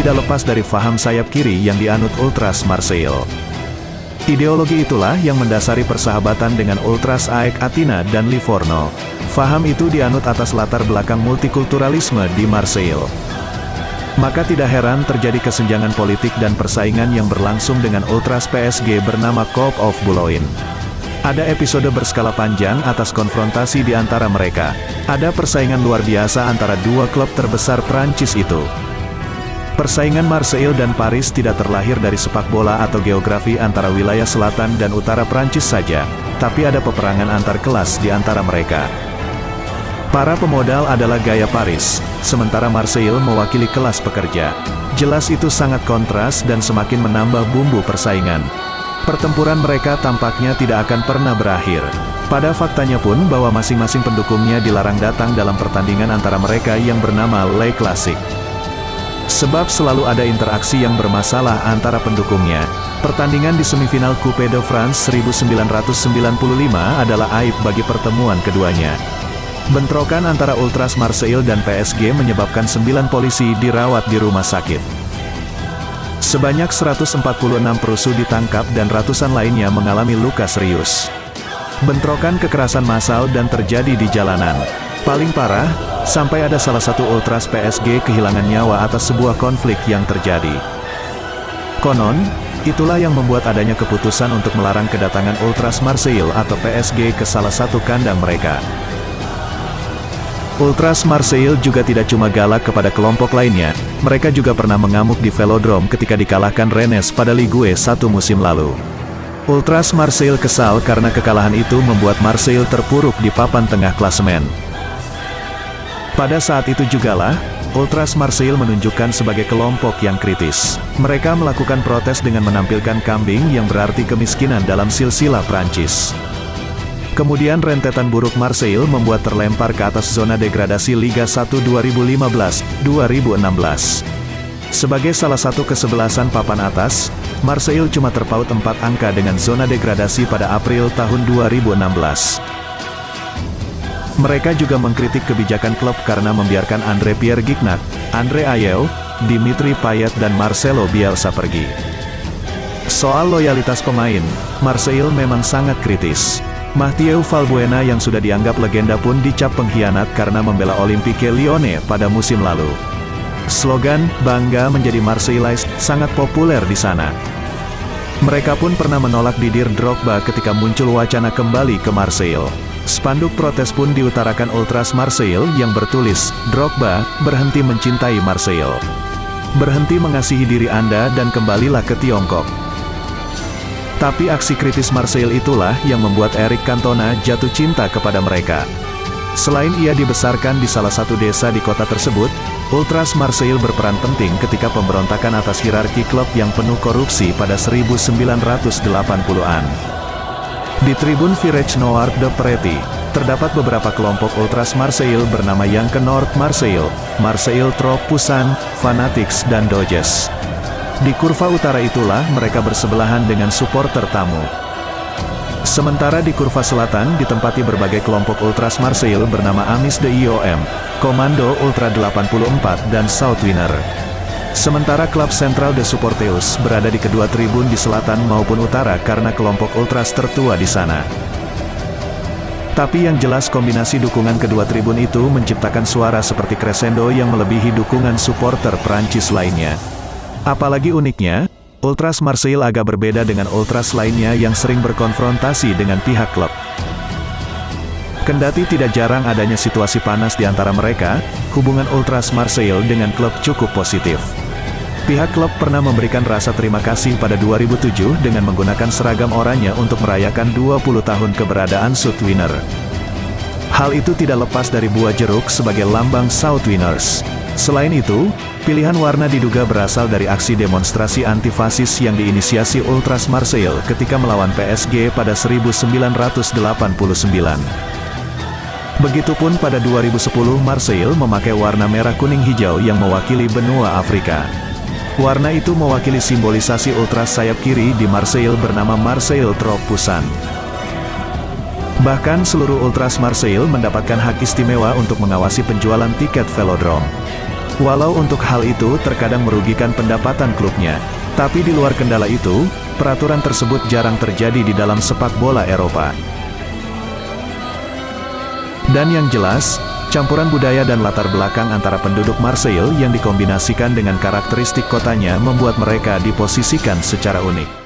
tidak lepas dari faham sayap kiri yang dianut Ultras Marseille. Ideologi itulah yang mendasari persahabatan dengan Ultras AEK Athina dan Livorno. Faham itu dianut atas latar belakang multikulturalisme di Marseille. Maka tidak heran terjadi kesenjangan politik dan persaingan yang berlangsung dengan Ultras PSG bernama Club of Boulogne. Ada episode berskala panjang atas konfrontasi di antara mereka. Ada persaingan luar biasa antara dua klub terbesar Prancis itu. Persaingan Marseille dan Paris tidak terlahir dari sepak bola atau geografi antara wilayah selatan dan utara Prancis saja, tapi ada peperangan antar kelas di antara mereka. Para pemodal adalah gaya Paris, sementara Marseille mewakili kelas pekerja. Jelas itu sangat kontras dan semakin menambah bumbu persaingan. Pertempuran mereka tampaknya tidak akan pernah berakhir. Pada faktanya pun bahwa masing-masing pendukungnya dilarang datang dalam pertandingan antara mereka yang bernama Les Classiques. Sebab selalu ada interaksi yang bermasalah antara pendukungnya. Pertandingan di semifinal Coupe de France 1995 adalah aib bagi pertemuan keduanya. Bentrokan antara Ultras Marseille dan PSG menyebabkan 9 polisi dirawat di rumah sakit. Sebanyak 146 perusuh ditangkap dan ratusan lainnya mengalami luka serius. Bentrokan kekerasan massal dan terjadi di jalanan. Paling parah, sampai ada salah satu Ultras PSG kehilangan nyawa atas sebuah konflik yang terjadi. Konon, itulah yang membuat adanya keputusan untuk melarang kedatangan Ultras Marseille atau PSG ke salah satu kandang mereka. Ultras Marseille juga tidak cuma galak kepada kelompok lainnya, mereka juga pernah mengamuk di velodrome ketika dikalahkan Rennes pada Ligue 1 musim lalu. Ultras Marseille kesal karena kekalahan itu membuat Marseille terpuruk di papan tengah klasemen. Pada saat itu jugalah, Ultras Marseille menunjukkan sebagai kelompok yang kritis. Mereka melakukan protes dengan menampilkan kambing yang berarti kemiskinan dalam silsilah Prancis. Kemudian rentetan buruk Marseille membuat terlempar ke atas zona degradasi Liga 1 2015-2016. Sebagai salah satu kesebelasan papan atas, Marseille cuma terpaut 4 angka dengan zona degradasi pada April tahun 2016. Mereka juga mengkritik kebijakan klub karena membiarkan André Pierre Gignac, André Ayew, Dimitri Payet dan Marcelo Bielsa pergi. Soal loyalitas pemain, Marseille memang sangat kritis. Mathieu Valbuena yang sudah dianggap legenda pun dicap pengkhianat karena membela Olympique Lyonnais pada musim lalu. Slogan, "Bangga menjadi Marseillais," sangat populer di sana. Mereka pun pernah menolak Didier Drogba ketika muncul wacana kembali ke Marseille. Spanduk protes pun diutarakan Ultras Marseille yang bertulis, "Drogba, berhenti mencintai Marseille. Berhenti mengasihi diri Anda dan kembalilah ke Tiongkok." Tapi aksi kritis Marseille itulah yang membuat Eric Cantona jatuh cinta kepada mereka. Selain ia dibesarkan di salah satu desa di kota tersebut, Ultras Marseille berperan penting ketika pemberontakan atas hierarki klub yang penuh korupsi pada 1980-an. Di tribun Virage Noir de Prety, terdapat beberapa kelompok Ultras Marseille bernama Yanke Nord Marseille, Marseille Trop Puissant, Fanatics dan Doges. Di kurva utara itulah mereka bersebelahan dengan supporter tamu. Sementara di kurva selatan ditempati berbagai kelompok Ultras Marseille bernama Amis de IOM, Komando Ultra 84 dan Southwinner. Sementara klub Central de Supporters berada di kedua tribun di selatan maupun utara karena kelompok Ultras tertua di sana. Tapi yang jelas kombinasi dukungan kedua tribun itu menciptakan suara seperti crescendo yang melebihi dukungan supporter Prancis lainnya. Apalagi uniknya, Ultras Marseille agak berbeda dengan Ultras lainnya yang sering berkonfrontasi dengan pihak klub. Kendati tidak jarang adanya situasi panas di antara mereka, hubungan Ultras Marseille dengan klub cukup positif. Pihak klub pernah memberikan rasa terima kasih pada 2007 dengan menggunakan seragam oranye untuk merayakan 20 tahun keberadaan Southwinner. Hal itu tidak lepas dari buah jeruk sebagai lambang Southwinners. Selain itu, pilihan warna diduga berasal dari aksi demonstrasi anti-fasis yang diinisiasi Ultras Marseille ketika melawan PSG pada 1989. Begitupun pada 2010 Marseille memakai warna merah kuning hijau yang mewakili benua Afrika. Warna itu mewakili simbolisasi Ultras sayap kiri di Marseille bernama Marseille Trop Puissant. Bahkan seluruh Ultras Marseille mendapatkan hak istimewa untuk mengawasi penjualan tiket velodrome. Walau untuk hal itu terkadang merugikan pendapatan klubnya, tapi di luar kendala itu, peraturan tersebut jarang terjadi di dalam sepak bola Eropa. Dan yang jelas, campuran budaya dan latar belakang antara penduduk Marseille yang dikombinasikan dengan karakteristik kotanya membuat mereka diposisikan secara unik.